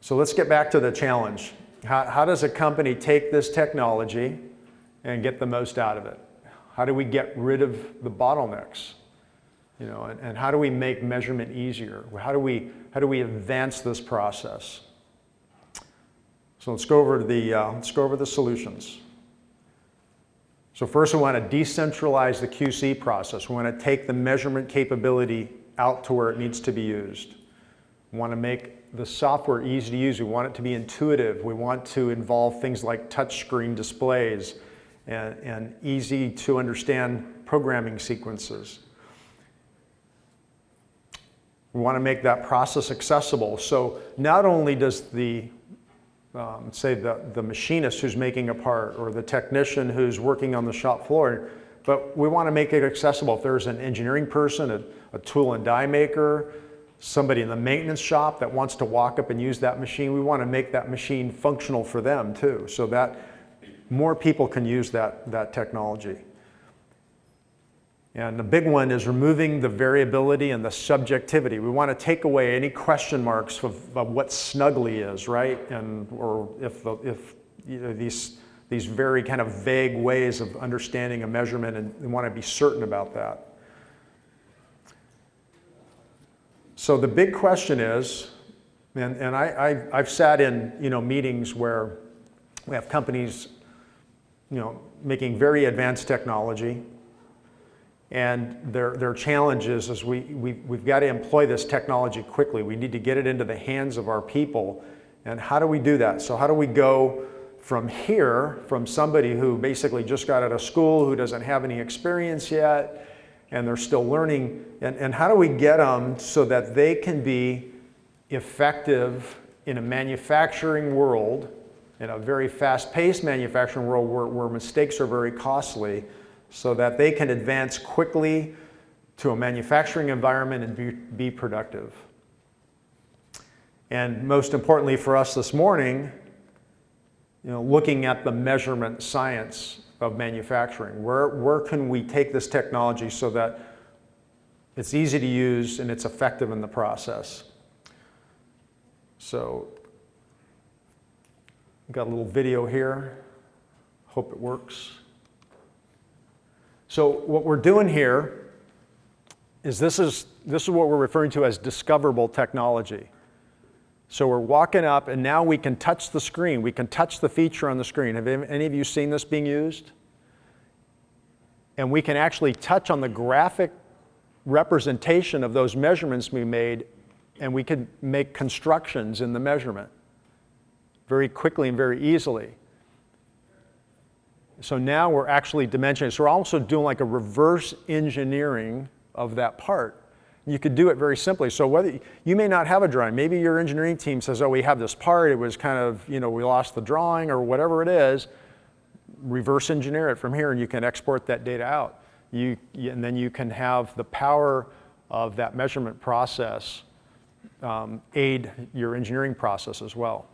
So let's get back to the challenge. How does a company take this technology and get the most out of it? How do we get rid of the bottlenecks? And how do we make measurement easier? How do we advance this process? So let's go over the solutions. So first, we want to decentralize the QC process. We want to take the measurement capability out to where it needs to be used. We want to make the software easy to use. We want it to be intuitive. We want to involve things like touchscreen displays and easy to understand programming sequences. We want to make that process accessible. So not only does the machinist who's making a part or the technician who's working on the shop floor, but we want to make it accessible. If there's an engineering person, a tool and die maker, somebody in the maintenance shop that wants to walk up and use that machine, we want to make that machine functional for them too, so that more people can use that technology. And the big one is removing the variability and the subjectivity. We want to take away any question marks of what snuggly is, right? Or if these very kind of vague ways of understanding a measurement, and we want to be certain about that. So the big question is, and I've sat in meetings where we have companies making very advanced technology, and their challenge is we've got to employ this technology quickly. We need to get it into the hands of our people. And how do we do that? So how do we go from here, from somebody who basically just got out of school, who doesn't have any experience yet, and they're still learning, and how do we get them so that they can be effective in a manufacturing world, in a very fast-paced manufacturing world where mistakes are very costly, so that they can advance quickly to a manufacturing environment and be productive. And most importantly for us this morning, looking at the measurement science of manufacturing. Where can we take this technology so that it's easy to use and it's effective in the process? So, I've got a little video here. Hope it works. So what we're doing here is this is what we're referring to as discoverable technology. So we're walking up, and now we can touch the screen. We can touch the feature on the screen. Have any of you seen this being used? And we can actually touch on the graphic representation of those measurements we made, and we can make constructions in the measurement very quickly and very easily. So now we're actually dimensioning. So we're also doing like a reverse engineering of that part. You could do it very simply. So whether you may not have a drawing, maybe your engineering team says, oh, we have this part, it was kind of, we lost the drawing or whatever it is, reverse engineer it from here and you can export that data out. And then you can have the power of that measurement process aid your engineering process as well.